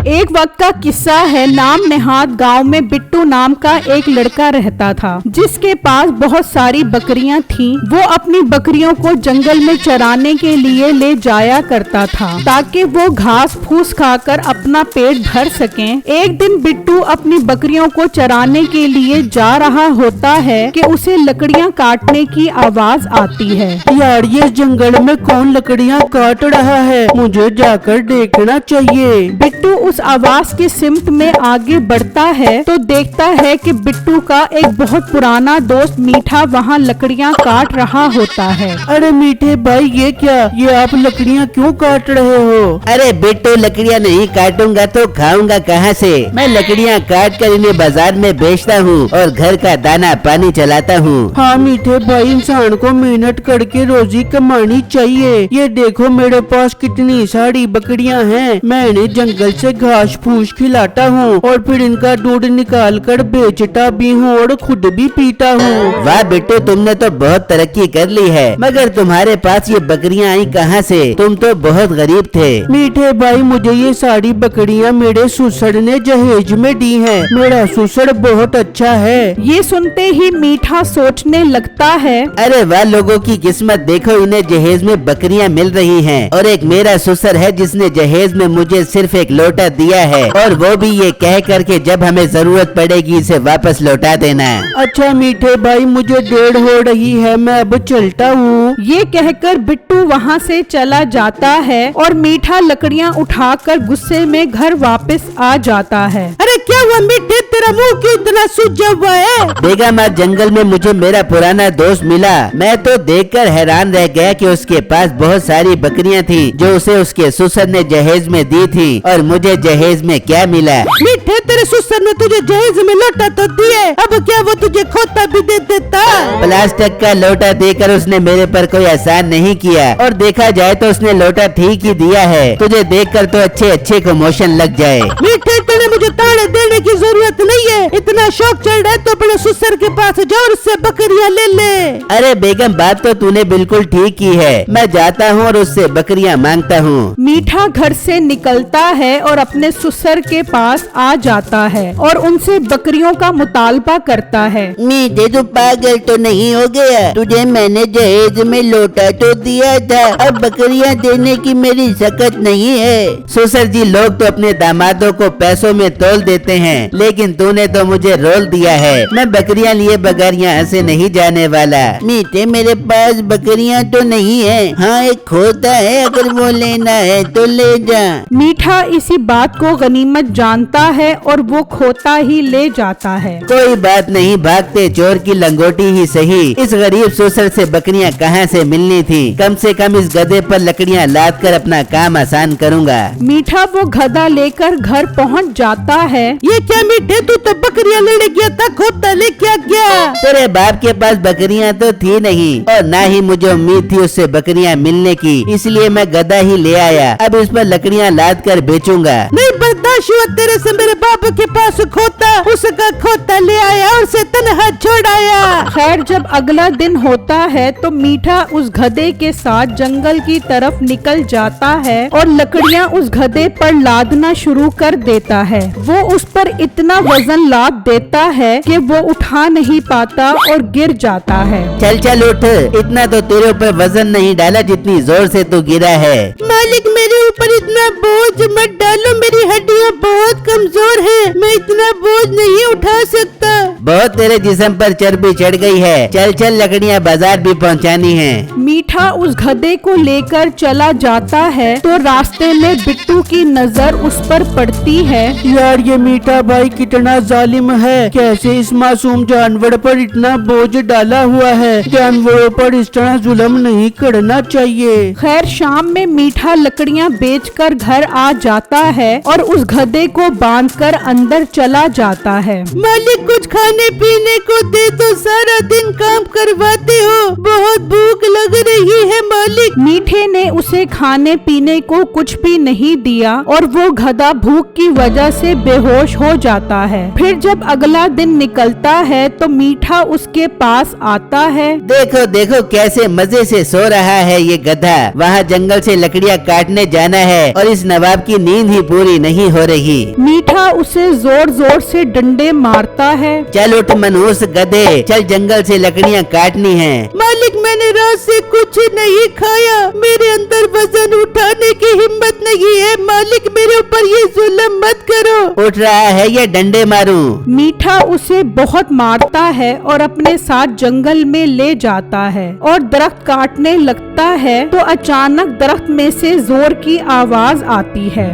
एक वक्त का किस्सा है। नाम नेहात गांव में बिट्टू नाम का एक लड़का रहता था, जिसके पास बहुत सारी बकरियां थीं। वो अपनी बकरियों को जंगल में चराने के लिए ले जाया करता था, ताकि वो घास फूस खाकर अपना पेट भर सकें। एक दिन बिट्टू अपनी बकरियों को चराने के लिए जा रहा होता है कि उसे लकड़ियां काटने की आवाज आती है। यार, ये जंगल में कौन लकड़ियां काट रहा है? मुझे जाकर देखना चाहिए। बिट्टू उस आवाज की सिमत में आगे बढ़ता है तो देखता है कि बिट्टू का एक बहुत पुराना दोस्त मीठा वहाँ लकड़ियाँ काट रहा होता है। अरे मीठे भाई, ये क्या? ये आप लकड़ियाँ क्यों काट रहे हो? अरे बिट्टू, लकड़ियाँ नहीं काटूंगा तो खाऊंगा कहाँ से? मैं लकड़ियाँ काट कर इन्हें बाजार में बेचता हूँ और घर का दाना पानी चलाता हूँ। हाँ मीठे भाई, इंसान को मेहनत करके रोजी कमानी चाहिए। ये देखो मेरे पास कितनी सारी बकरियाँ हैं। मैं इन्हें जंगल से घास फूस खिलाता हूँ और फिर इनका दूध निकाल कर बेचता भी हूँ और खुद भी पीता हूँ। वाह बिट्टू, तुमने तो बहुत तरक्की कर ली है। मगर तुम्हारे पास ये बकरियाँ आई कहाँ से? तुम तो बहुत गरीब थे। मीठे भाई, मुझे ये सारी बकरियाँ मेरे ससुर ने जहेज में दी हैं। मेरा ससुर बहुत अच्छा है। ये सुनते ही मीठा सोचने लगता है, अरे वाह, लोगों की किस्मत देखो, इन्हें जहेज में बकरियां मिल रही हैं और एक मेरा ससुर है जिसने जहेज में मुझे सिर्फ एक लोटा दिया है, और वो भी ये कह करके जब हमें जरूरत पड़ेगी इसे वापस लौटा देना। अच्छा मीठे भाई, मुझे देर हो रही है, मैं अब चलता हूँ। ये कहकर बिट्टू वहाँ से चला जाता है और मीठा लकड़ियाँ उठाकर गुस्से में घर वापस आ जाता है। अरे क्या हुआ मीठे, तेरा मुंह क्यों इतना सूजा हुआ है? बेगम, आज जंगल में मुझे मेरा पुराना दोस्त मिला। मैं तो देखकर हैरान रह गया कि उसके पास बहुत सारी बकरियां थी जो उसे उसके ससुर ने जहेज में दी थी, और मुझे जहेज में क्या मिला? मीठे, तेरे ससुर ने तुझे जहेज में लोटा तो दिए, अब क्या वो तुझे खोता भी दे देता? प्लास्टिक का लोटा देकर उसने मेरे पर कोई एहसान नहीं किया, और देखा जाए तो उसने लोटा ठीक ही दिया है। तुझे देखकर तो अच्छे अच्छे को मोशन लग जाए। मीठे, तेरे मुझे ताड़े देने की जरूरत नहीं है। इतना शौक चढ़ रहा है तो अपने ससुर के पास जाओ और उससे बकरियां ले ले। अरे बेगम, बात तो तूने बिल्कुल ठीक की है। मैं जाता हूँ और उससे बकरियां मांगता हूँ। मीठा घर से निकलता है और अपने ससुर के पास आ जाता है और उनसे बकरियों का मुतालबा करता है। मीठे, तू पागल तो नहीं हो गया? तुझे मैंने जहेज में लोटा तो दिया था, अब बकरियां देने की मेरी सकत नहीं है। ससुर जी, लोग तो अपने दामादों को पैसों में तोल देते हैं, लेकिन तूने तो मुझे रोल दिया है। मैं बकरियां लिए बगैर यहाँ से नहीं जाने वाला। मीठे, मेरे पास बकरियां तो नहीं है। हाँ, एक खोता है, अगर वो लेना है तो ले जा। मीठा इसी बात को गनीमत जानता है और वो खोता ही ले जाता है। कोई बात नहीं, भागते चोर की लंगोटी ही सही। इस गरीब ससुर से बकरियां कहाँ से मिलनी थी? कम से कम इस गधे पर लकड़ियां लाद कर अपना काम आसान करूँगा। मीठा वो गधा लेकर घर पहुंच जाता है। ये क्या मीठे, तू तो बकरियां लेने गया था, खोता लेके आ गया? तेरे बाप के पास बकरियां तो थी नहीं, और ना ही मुझे उम्मीद थी उससे बकरियां मिलने की, इसलिए मैं गधा ही ले आया। अब इस पर लकड़ियां लाद कर बेचूंगा। नहीं बर्दाश्त हुआ तेरे से। मेरे बाप के पास खोता, उसका खोता ले आया और उसे तन्हा छोड़ाया। खैर, जब अगला दिन होता है तो मीठा उस गधे के साथ जंगल की तरफ निकल जाता है और लकड़ियां उस गधे पर लादना शुरू कर देता है। वो उस पर इतना वजन लाद देता है कि वो उठा नहीं पाता और गिर जाता है। चल चल उठ, इतना तो तेरे ऊपर वजन नहीं डाला जितनी जोर से तू गिरा है। मालिक, मेरे ऊपर इतना बोझ मत डालो, मेरी हड्डियाँ बहुत कमजोर है, मैं इतना बोझ नहीं उठा सकता। बहुत तेरे जिस्म पर चर्बी चढ़ गई है। चल चल, लकड़ियाँ बाजार भी पहुँचानी है। मीठा उस गधे को लेकर चला जाता है तो रास्ते में बिट्टू की नजर उस पर पड़ती है। यार, ये मीठा भाई कितना जालिम है। कैसे इस मासूम जानवर पर इतना बोझ डाला हुआ है? जानवरों पर इस तरह जुल्म नहीं करना चाहिए। खैर, शाम में मीठा लकड़ियां बेचकर घर आ जाता है और उस गधे को बांधकर अंदर चला जाता है। मालिक, कुछ खाने खाने पीने को दे दो, सारा दिन काम करवाते हो, बहुत भूख लग रही है मालिक। मीठे ने उसे खाने पीने को कुछ भी नहीं दिया और वो गधा भूख की वजह से बेहोश हो जाता है। फिर जब अगला दिन निकलता है तो मीठा उसके पास आता है। देखो देखो कैसे मजे से सो रहा है ये गधा। वहाँ जंगल से लकड़ियाँ काटने जाना है और इस नवाब की नींद ही पूरी नहीं हो रही। मीठा उसे जोर जोर से डंडे मारता है। चल उठ मनहूस गधे, चल जंगल से लकड़ियाँ काटनी है। मालिक मैंने रात से कुछ नहीं खाया, मेरे अंदर वजन उठाने की हिम्मत नहीं है। मालिक मेरे ऊपर ये जुल्म मत करो। उठ रहा है ये डंडे मारूं। मीठा उसे बहुत मारता है और अपने साथ जंगल में ले जाता है और दरख्त काटने लगता है तो अचानक दरख्त में से जोर की आवाज आती है।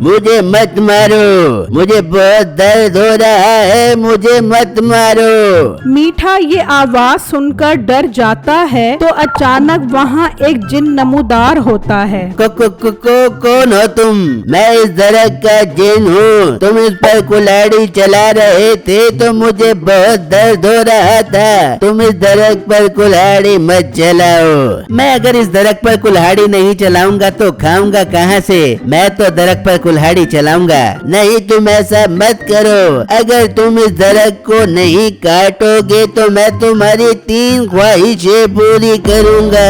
मुझे मत मारो, मुझे बहुत दर्द हो रहा है, मुझे मत मारो। मीठा ये आवाज सुनकर डर जाता है तो अचानक वहाँ एक जिन नमूदार होता है। कौन हो तुम? मैं इस दरख्त का जिन हूँ। तुम इस पर कुल्हाड़ी चला रहे थे तो मुझे बहुत दर्द हो रहा था। तुम इस दरख्त पर कुल्हाड़ी मत चलाओ। मैं अगर इस दरख्त पर कुल्हाड़ी नहीं चलाऊंगा तो खाऊंगा कहाँ से? मैं तो दरख्त पर कुल्हाड़ी चलाऊंगा। नहीं तुम ऐसा मत करो। अगर तुम इस दरख्त को नहीं काटोगे तो मैं तुम्हारी 3 ख्वाहिशें पूरी करूंगा।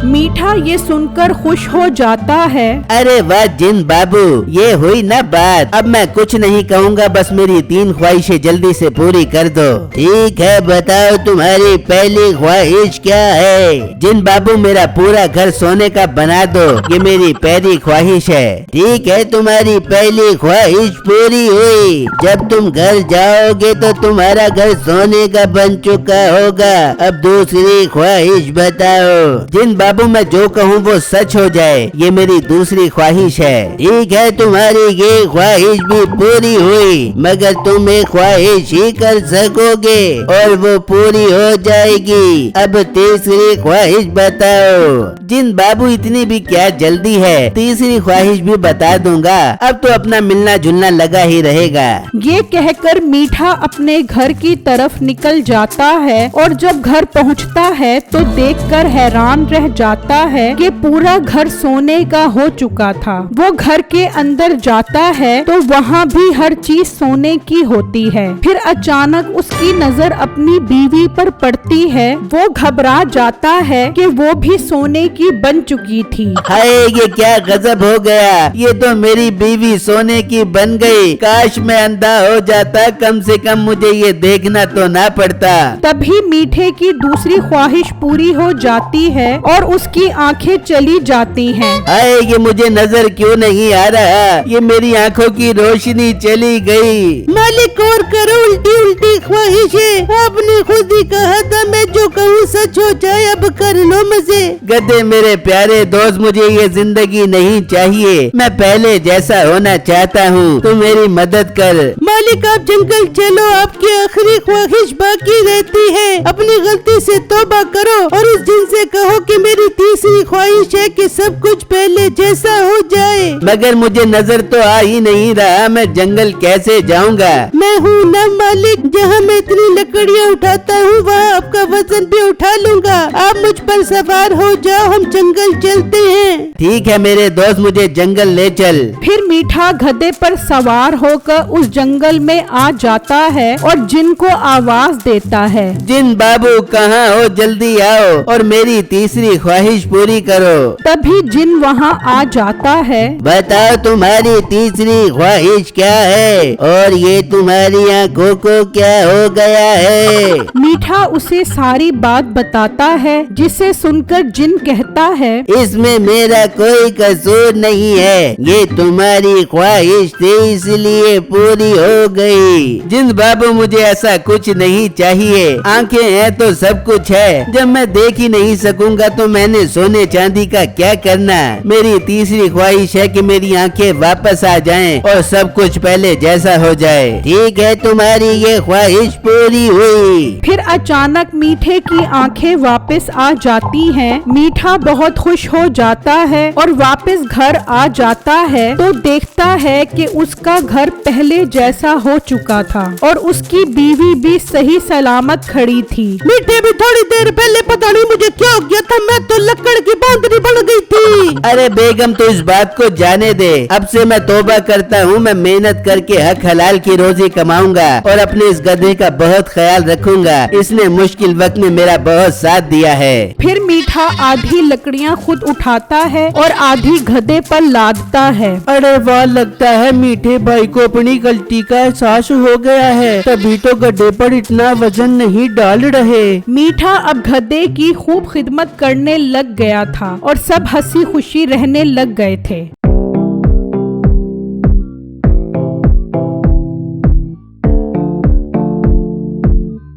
मीठा ये सुनकर खुश हो जाता है। अरे वाह जिन बाबू, ये हुई ना बात। अब मैं कुछ नहीं कहूँगा, बस मेरी 3 ख्वाहिशें जल्दी से पूरी कर दो। ठीक है बताओ तुम्हारी पहली ख्वाहिश क्या है? जिन बाबू मेरा पूरा घर सोने का बना दो, ये मेरी पहली ख्वाहिश है। ठीक है तुम्हारी पहली ख्वाहिश पूरी हुई। जब तुम घर जाओगे तो तुम्हारा घर सोने का बन चुका होगा। अब दूसरी ख्वाहिश बताओ। जिन बाबू मैं जो कहूँ वो सच हो जाए, ये मेरी दूसरी ख्वाहिश है। ठीक है तुम्हारी ये ख्वाहिश भी पूरी हुई, मगर तुम एक ख्वाहिश ही कर सकोगे और वो पूरी हो जाएगी। अब तीसरी ख्वाहिश बताओ। जिन बाबू इतनी भी क्या जल्दी है, तीसरी ख्वाहिश भी बता दूंगा। अब तो अपना मिलना जुलना लगा ही रहेगा। ये कहकर मीठा अपने घर की तरफ निकल जाता है और जब घर पहुंचता है तो देखकर हैरान रह जाता है कि पूरा घर सोने का हो चुका था। वो घर के अंदर जाता है तो वहाँ भी हर चीज सोने की होती है। फिर अचानक उसकी नजर अपनी बीवी पर पड़ती है। वो घबरा जाता है कि वो भी सोने की बन चुकी थी। हाय ये क्या गजब हो गया, ये तो मेरी बीवी सोने की बन गई। काश मैं अंधा हो जाता, कम से कम मुझे ये देखना तो ना पड़ता। तभी मीठे की दूसरी ख्वाहिश पूरी हो जाती है और उसकी आंखें चली जाती हैं। हाय ये मुझे नजर क्यों नहीं आ रहा, ये मेरी आंखों की रोशनी चली गई। मालिक और करो उल्टी उल्टी ख्वाहिशें। आपने खुद ही कहा था मैं जो कहूँ सच हो जाए, अब कर लो मजे। गधे मेरे प्यारे दोस्त, मुझे ये जिंदगी नहीं चाहिए। मैं पहले जैसा होना चाहता हूँ, तू मेरी मदद कर। मालिक आप जंगल चलो, आपकी आखिरी ख्वाहिश बाकी रहती है। अपनी गलती से तौबा करो और उस जिन से कहो कि मेरी तीसरी ख्वाहिश है कि सब कुछ पहले जैसा हो जाए। मगर मुझे नजर तो आ ही नहीं रहा, मैं जंगल कैसे जाऊंगा? मैं हूँ ना मालिक, जहाँ मैं इतनी लकड़ियाँ उठाता हूँ वहाँ आपका वजन भी उठा लूंगा। आप मुझ पर सवार हो जाओ, हम जंगल चलते हैं। ठीक है मेरे दोस्त, मुझे जंगल ले चल। फिर मीठा गधे पर सवार होकर उस जंगल में आ जाता है और जिन को आवाज देता है। जिन बाबू कहाँ हो, जल्दी आओ और मेरी तीसरी ख्वाहिश पूरी करो। तभी जिन वहाँ आ जाता है। बताओ तुम्हारी तीसरी ख्वाहिश क्या है और ये तुम्हारी आंखों को क्या हो गया है? मीठा उसे सारी बात बताता है, जिसे सुनकर जिन कहता है, इसमें मेरा कोई कसूर नहीं है, ये तुम्हारी ख्वाहिश थी इसलिए पूरी हो गई। जिन बाबू मुझे ऐसा कुछ नहीं चाहिए, आंखें हैं तो सब कुछ है। जब मैं देख ही नहीं सकूंगा तो मैंने सोने चांदी का क्या करना। मेरी तीसरी ख्वाहिश है कि मेरी आंखें वापस आ जाएं और सब कुछ पहले जैसा हो जाए। ठीक है तुम्हारी ये ख्वाहिश पूरी हुई। फिर अचानक मीठे की आंखें वापस आ जाती हैं। मीठा बहुत खुश हो जाता है और वापस घर आ जाता है तो देखता है कि उसका घर पहले जैसा हो चुका था और उसकी बीवी भी सही सलामत खड़ी थी। मीठे भी थोड़ी देर पहले पता नहीं मुझे क्या हो गया था, मैं तो लकड़ की बांदरी बन गई थी। अरे बेगम तो इस बात को जाने दे, अब से मैं तौबा करता हूँ, मैं मेहनत करके हक हलाल की रोजी कमाऊंगा और अपने इस गधे का बहुत ख्याल रखूंगा। इसने मुश्किल वक्त में मेरा बहुत साथ दिया है। फिर मीठा आधी लकड़ियाँ खुद उठाता है और आधी गधे पर लादता है। अरे वाह, लगता है मीठे भाई को अपनी गलती का एहसास हो गया है, तभी तो गड्ढे पर इतना वजन नहीं डाल रहे। मीठा अब गधे की खूब खिदमत करने लग गया था और सब हंसी खुशी रहने लग गए थे।